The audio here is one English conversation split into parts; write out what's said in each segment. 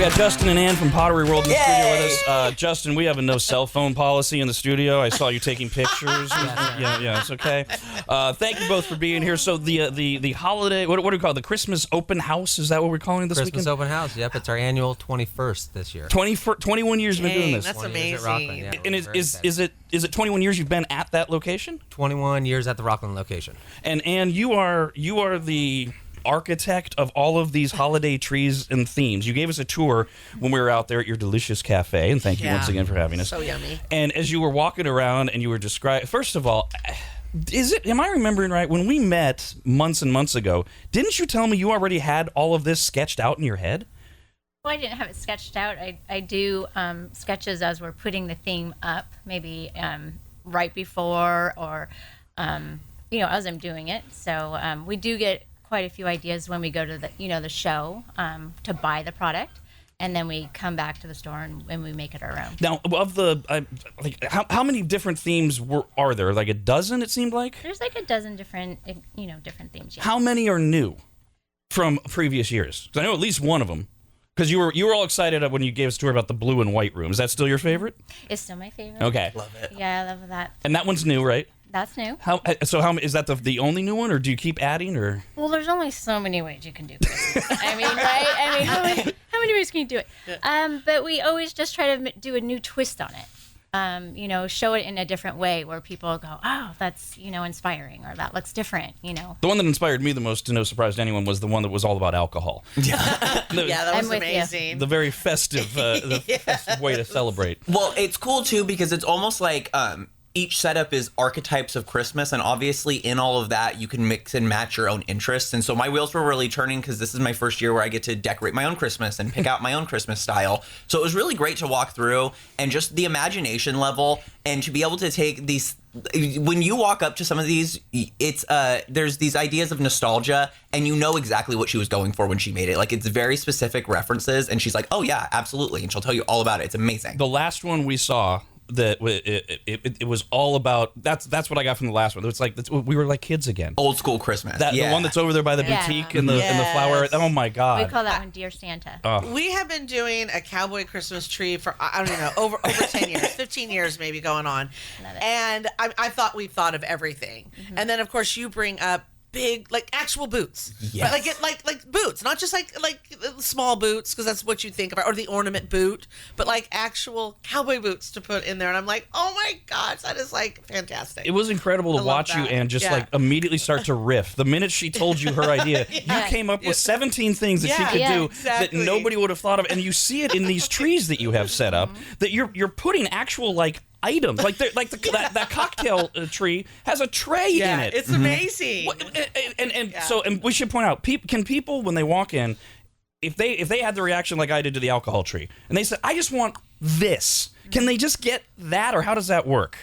got Justin and Ann from Pottery World in the studio with us. Justin, we have a no cell phone policy in the studio. I saw you taking pictures. Yeah, it's okay. Thank you both for being here. So the holiday, what do we call it? The Christmas open house? Is that what we're calling it this Christmas weekend? open house. Yep, it's our annual 21st this year. 21 years you've been doing this. That's 20 years at amazing. Rockland, yeah, And we're very excited. is it 21 years you've been at that location? 21 years at the Rockland location. And you are the architect of all of these holiday trees and themes. You gave us a tour when we were out there at your delicious cafe, and thank you once again for having us. So yummy. And as you were walking around and you were describing, first of all, am I remembering right? When we met months and months ago, didn't you tell me you already had all of this sketched out in your head? Well, I didn't have it sketched out. I do sketches as we're putting the theme up, maybe right before or, as I'm doing it. So we do get quite a few ideas when we go to the show to buy the product, and then we come back to the store and we make it our own. Now, of the how many different themes are there? Like a dozen, it seemed like. There's like a dozen different different themes. Yeah. How many are new from previous years? Because I know at least one of them. Because you were all excited when you gave us a tour about the blue and white room. Is that still your favorite? It's still my favorite. Okay. Love it. Yeah, I love that. And that one's new, right? That's new. How is that the only new one, or do you keep adding? Or Well, there's only so many ways you can do Christmas. I mean, right? I mean, how many ways can you do it? But we always just try to do a new twist on it. Show it in a different way where people go, oh, that's, inspiring, or that looks different, the one that inspired me the most, to no surprise to anyone, was the one that was all about alcohol. Yeah, that I'm was with you. amazing. The very festive, festive way to celebrate. Well, it's cool too because it's almost like each setup is archetypes of Christmas, and obviously in all of that you can mix and match your own interests. And so my wheels were really turning because this is my first year where I get to decorate my own Christmas and pick out my own Christmas style. So it was really great to walk through, and just the imagination level, and to be able to take these. When you walk up to some of these, it's there's these ideas of nostalgia, and you know exactly what she was going for when she made it. Like, it's very specific references, and she's like, oh yeah, absolutely, and she'll tell you all about it. It's amazing. The last one we saw, that it was all about, that's what I got from the last one. It's like we were like kids again. Old school Christmas. The one that's over there by the boutique and the flower. Oh my God. We call that one Dear Santa. We have been doing a cowboy Christmas tree for, I don't know, over 10 years, 15 years maybe going on. And we've thought of everything. Mm-hmm. And then of course you bring up big, like actual boots. Yes. Like boots, not just like small boots, because that's what you think about, or the ornament boot, but like actual cowboy boots to put in there. And I'm like, oh my gosh, that is like fantastic. It was incredible to watch you and just like immediately start to riff. The minute she told you her idea, you came up with 17 things that she could do that nobody would have thought of. And you see it in these trees that you have set up, that you're putting actual like items, that cocktail tree has a tray in it. It's amazing. So we should point out, can people, when they walk in, if they had the reaction like I did to the alcohol tree, and they said, I just want this, can they just get that, or how does that work?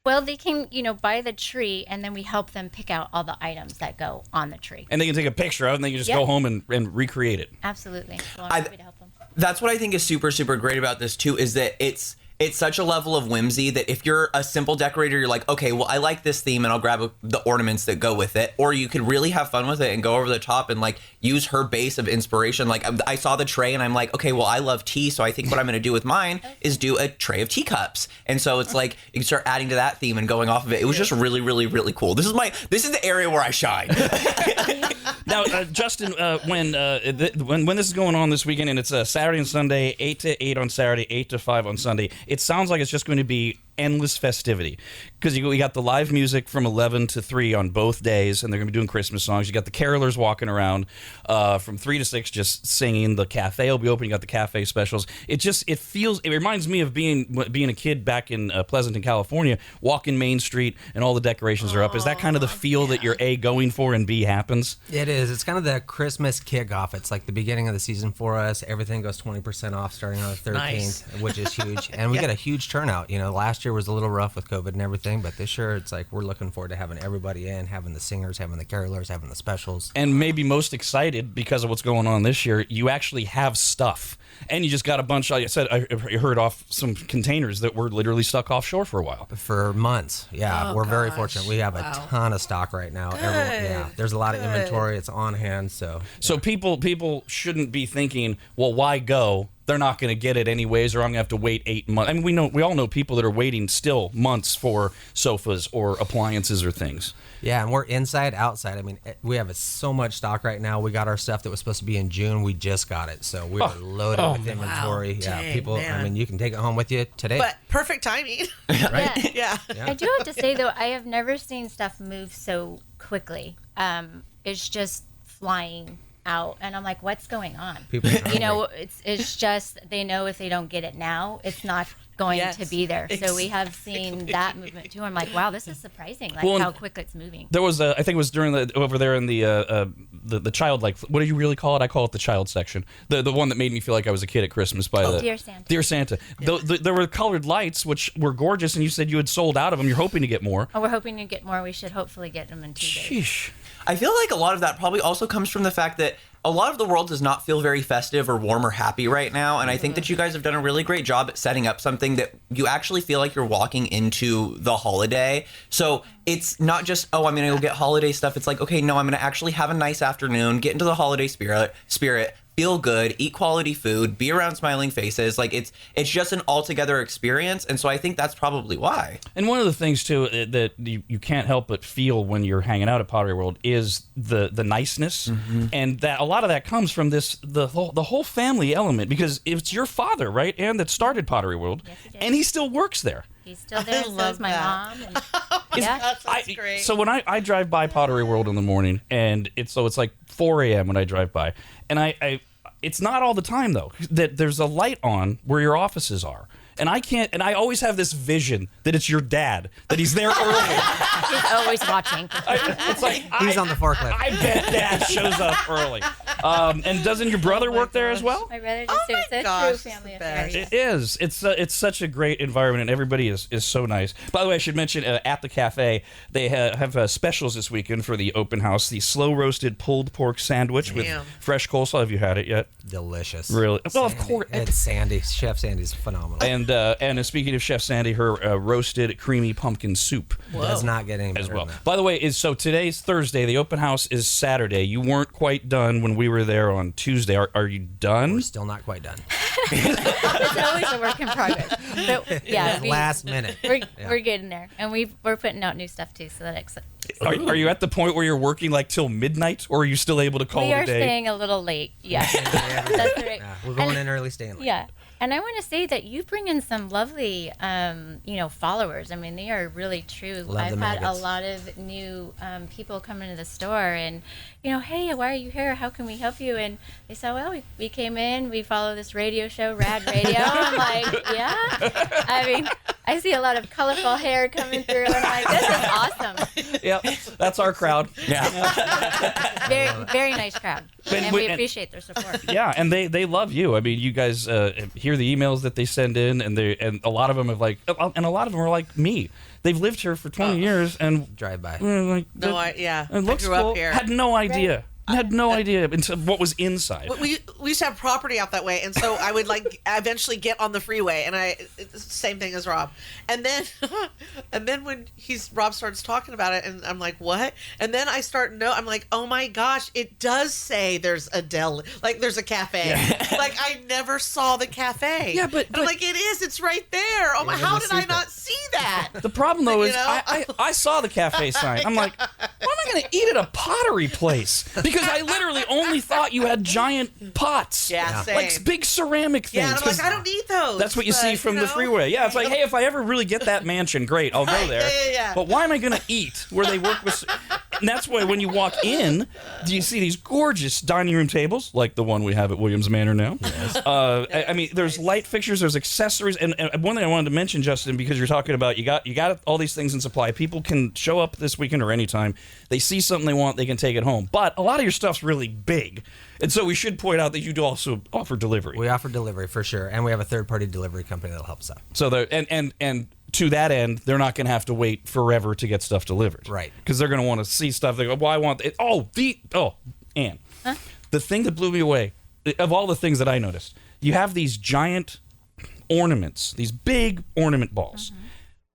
Well, they can, buy the tree, and then we help them pick out all the items that go on the tree. And they can take a picture of it, and they can just go home and recreate it. Absolutely. Well, I'm happy to help them. That's what I think is super, super great about this too, is that it's such a level of whimsy that if you're a simple decorator, you're like, okay, well, I like this theme and I'll grab the ornaments that go with it. Or you could really have fun with it and go over the top and like use her base of inspiration. Like, I saw the tray and I'm like, okay, well, I love tea, so I think what I'm going to do with mine is do a tray of teacups. And so it's like you can start adding to that theme and going off of it. It was just really, really, really cool. This is the area where I shine. Now, Justin, when this is going on this weekend, and it's Saturday and Sunday, 8 to 8 on Saturday, 8 to 5 on Sunday, it sounds like it's just going to be endless festivity, because we got the live music from 11 to 3 on both days, and they're going to be doing Christmas songs. You got the carolers walking around from 3 to 6 just singing. The cafe will be open. You got the cafe specials. It reminds me of being a kid back in Pleasanton, California, walking Main Street and all the decorations are up. Is that kind of the feel that you're going for, and B happens? It is. It's kind of the Christmas kickoff. It's like the beginning of the season for us. Everything goes 20% off starting on the 13th, which is huge. And we get a huge turnout. Last year was a little rough with COVID and everything, but this year it's like we're looking forward to having everybody in, having the singers, having the carolers, having the specials. And maybe most excited because of what's going on this year, you actually have stuff. And you just got a bunch, like I said, I heard off some containers that were literally stuck offshore for a while. For months, yeah. We're very fortunate. We have a ton of stock right now. There's a lot of inventory. It's on hand, so. So people shouldn't be thinking, well, why go they're not going to get it anyways, or I'm going to have to wait 8 months. I mean, we all know people that are waiting still months for sofas or appliances or things. Yeah, and we're inside, outside. I mean, we have so much stock right now. We got our stuff that was supposed to be in June. We just got it, so we are loaded with inventory. Wow. Yeah, Dang, people. man. I mean, you can take it home with you today. But perfect timing. right? Yeah. I do have to say though, I have never seen stuff move so quickly. It's just flying out, and I'm like, what's going on? People are You know, it's just they know if they don't get it now, it's not going Yes, to be there. So we have seen that movement too. I'm like, wow, this is surprising, like Well, how quick it's moving. There was I think it was during over there in the child, like, what do you really call it? I call it the child section. The one that made me feel like I was a kid at Christmas by the Dear Santa. Dear Santa. There were colored lights which were gorgeous, and you said you had sold out of them. You're hoping to get more. Oh, we're hoping to get more. We should hopefully get them in 2 days. Sheesh. I feel like a lot of that probably also comes from the fact that a lot of the world does not feel very festive or warm or happy right now. And I think that you guys have done a really great job at setting up something that you actually feel like you're walking into the holiday. So it's not just, oh, I'm going to go get holiday stuff. It's like, okay, no, I'm going to actually have a nice afternoon, get into the holiday spirit, feel good, eat quality food, be around smiling faces. Like it's just an altogether experience. And so I think that's probably why. And one of the things too that you can't help but feel when you're hanging out at Pottery World is the niceness, and that a lot of that comes from the whole family element, because it's your father, right, and that started Pottery World, Yes, he did. and he still works there. He's still there. So love is my that. mom. And, yeah. That's great. So when I drive by Pottery World in the morning, and it's like 4 a.m. when I drive by, and I it's not all the time though that there's a light on where your offices are. And I always have this vision that it's your dad, that he's there early. He's always watching. It's like He's on the forklift. I bet dad shows up early. And doesn't your brother work there as well? My brother Oh just do. my It's a gosh, true family the affair. best. Yeah. It is. It's such a great environment, and everybody is so nice. By the way, I should mention at the cafe they have specials this weekend for the open house. The slow roasted pulled pork sandwich with Damn. fresh coleslaw. Have you had it yet? Delicious. Really? Well, of Sandy. course. It's Sandy. Chef Sandy's phenomenal. And speaking of Chef Sandy, her roasted creamy pumpkin soup Does not get any better as well. than that. By the way, so today's Thursday. The open house is Saturday. You weren't quite done when we were there on Tuesday. Are you done? We're still not quite done. It's always a work in progress. But yeah, Last minute. we're getting there, and we're putting out new stuff too. So that Are you at the point where you're working like till midnight, or are you still able to call we it are a day? staying a little late. Yeah, that's right. Yeah, we're going in early, staying late. Yeah. And I want to say that you bring in some lovely, followers. I mean, they are really true. Love I've the had a maggots. lot of new people come into the store and, hey, why are you here? How can we help you? And they said, well, we came in, we follow this radio show, RAD Radio. I'm like, yeah. I mean, I see a lot of colorful hair coming through, and I'm like, this is awesome. Yep, that's our crowd. Yeah. Very, very nice crowd. And we appreciate their support. Yeah, and they love you. I mean, you guys hear the emails that they send in, and a lot of them are like me. They've lived here for 20 years, and Drive by. like, It looks grew cool. up here. Had no idea. Had no idea until what was inside. We used to have property out that way, and so I would eventually get on the freeway, and it's the same thing as Rob. And then when Rob starts talking about it, and I'm like, what? And then I start I'm like, oh my gosh, it does say there's a deli, like there's a cafe. Yeah. Like I never saw the cafe. Yeah, but And I'm like, it is. It's right there. Oh my, It how was a did I secret. not see that? The problem though You is know? I saw the cafe sign. I'm like, why am I going to eat at a pottery place? Because I literally only thought you had giant pots. Yeah, same. Like big ceramic things. Yeah, and I'm like, 'cause I don't need those. that's what you see but, from the freeway. Yeah, it's like, hey, if I ever really get that mansion, great, I'll go there. Yeah. But why am I going to eat where they work with... And that's why when you walk in, do you see these gorgeous dining room tables, like the one we have at Williams Manor now? Yes. I mean, there's light fixtures, there's accessories, and one thing I wanted to mention, Justin, because you're talking about you got all these things in supply. People can show up this weekend or anytime. They see something they want, they can take it home. But a lot of your stuff's really big, and so we should point out that you do also offer delivery. We offer delivery for sure, and we have a third-party delivery company that'll help us out. So and to that end, they're not going to have to wait forever to get stuff delivered, Right. Because they're going to want to see stuff. They go, well, I want it. Ann, the thing that blew me away, of all the things that I noticed, you have these giant ornaments, these big ornament balls.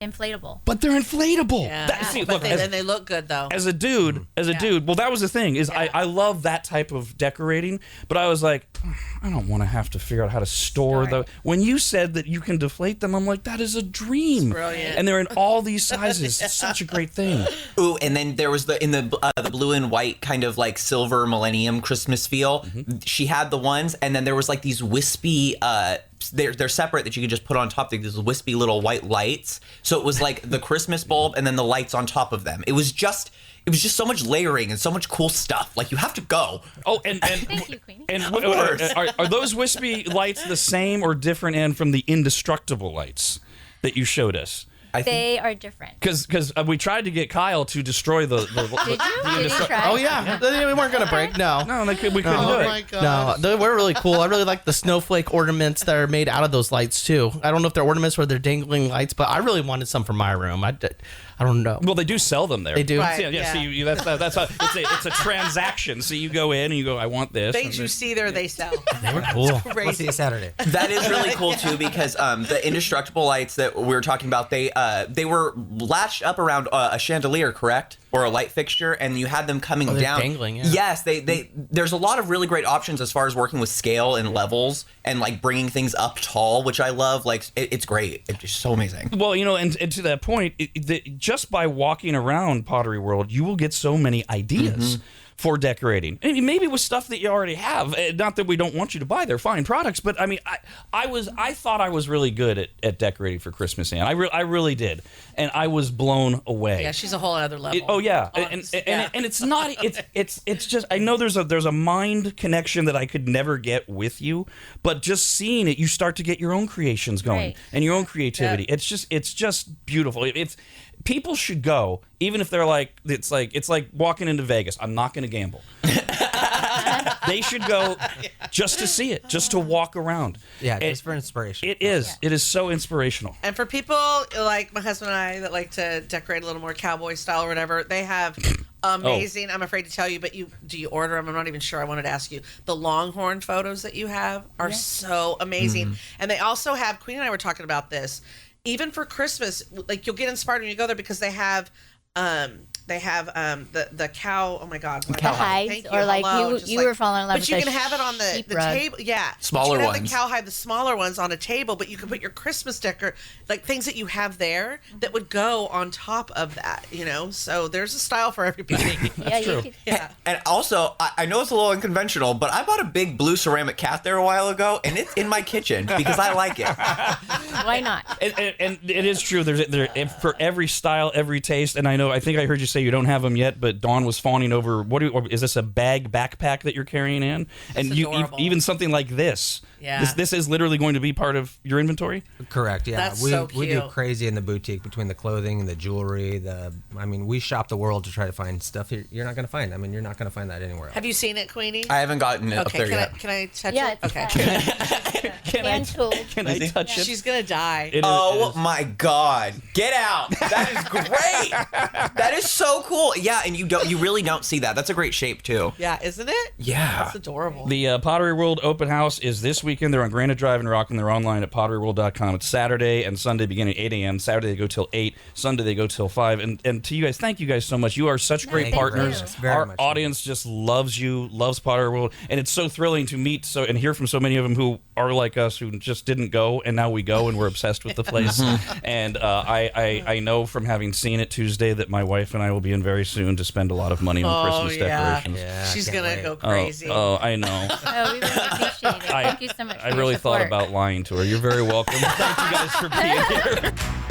inflatable. But they're inflatable. Yeah. See, But look, then they look good though. as a dude, well, that was the thing is I love that type of decorating, but I was like, I don't want to have to figure out how to store the. When you said that you can deflate them, I'm like, that is a dream. It's brilliant. And they're in all these sizes. It's such a great thing. Ooh, and then there was the blue and white kind of like silver millennium Christmas feel. She had the ones, and then there was like these wispy. They're separate that you could just put on top. These wispy little white lights. So it was like the Christmas bulb and then the lights on top of them. It was just so much layering and so much cool stuff. Like, you have to go. Oh, and Thank you, Queenie. and are those wispy lights the same or different end from the indestructible lights that you showed us? They are different. Because we tried to get Kyle to destroy the Did you? Did you try? Oh yeah, we weren't gonna break. No. No, we couldn't do it. my God. No, we're really cool. I really like the snowflake ornaments that are made out of those lights too. I don't know if they're ornaments or they're dangling lights, but I really wanted some for my room. I don't know. Well, they do sell them there. They do. Right. Yeah, Yeah. So that's how it's a transaction. So you go in and you go, I want this. Things you see there, they sell. They were cool. We'll see you Saturday. That is really cool too, because the indestructible lights that we were talking about, they were latched up around a chandelier, correct? Or a light fixture, and you had them coming they're down. dangling, yeah. Yes, there's a lot of really great options as far as working with scale and levels and like bringing things up tall, which I love. Like, it's great. It's just so amazing. Well, and to that point, just by walking around Pottery World, you will get so many ideas for decorating. I mean, maybe with stuff that you already have. Not that we don't want you to buy their fine products, but I mean, I thought I was really good at decorating for Christmas, Anne. I really did, and I was blown away. Yeah, she's a whole other level. Oh yeah, and it's not. It's just. I know there's a mind connection that I could never get with you, but just seeing it, you start to get your own creations going Right. and your own creativity. Yeah. It's just beautiful. People should go, even if they're like it's like walking into Vegas. I'm not going to gamble. They should go just to see it, just to walk around. Yeah, just for inspiration. It is. It is so inspirational. And for people like my husband and I that like to decorate a little more cowboy style or whatever, they have amazing. I'm afraid to tell you, but do you order them? I'm not even sure. I wanted to ask you. The Longhorn photos that you have are so amazing, and they also have. Queen and I were talking about this. Even for Christmas, like, you'll get inspired when you go there because they have the cow. Oh my God, The hides, Thank you. or like Hello. you were falling in love But with you the can have it on the sheep rug. table. Yeah, Smaller but you can have ones. the cowhide, the smaller ones on a table. But you can put your Christmas decor, like things that you have there that would go on top of that. So there's a style for everybody. Yeah, you could, Yeah. And also, I know it's a little unconventional, but I bought a big blue ceramic cat there a while ago, and it's in my kitchen because I like it. why not? And it is true. There for every style, every taste. And I think I heard you say you don't have them yet, but Dawn was fawning over. Is this a backpack that you're carrying in? And adorable. even something like this. Yeah. This is literally going to be part of your inventory. Correct. Yeah, That's we so we do cute. crazy in the boutique between the clothing and the jewelry. We shop the world to try to find stuff you're not going to find. I mean, you're not going to find that anywhere else. Have you seen it, Queenie? I haven't gotten it up there Okay, yet. can I touch Yeah, it? it's Okay. Can And cool. Can I touch it? She's gonna die. It is- Oh it is- my God! Get out! That is great. That is so cool. Yeah, and you really don't see that. That's a great shape too. Yeah, isn't it? Yeah. That's adorable. The Pottery World Open House is this weekend. They're on Granite Drive in Rockland. They're online at potteryworld.com. It's Saturday and Sunday beginning at 8 a.m. Saturday they go till 8. Sunday they go till 5. And to you guys, thank you guys so much. You are such great thank partners. you. Very Our much. audience just loves you, loves Pottery World. And it's so thrilling to meet and hear from so many of them who are like us, who just didn't go, and now we go and we're obsessed with the place. And I know from having seen it Tuesday that my wife and I will be in very soon to spend a lot of money on Christmas decorations. Yeah, She's can't gonna wait. go crazy. Oh, I know. Oh, we really appreciate it. Thank you so much. I for really your thought support. about lying to her. You're very welcome. Thank you guys for being here.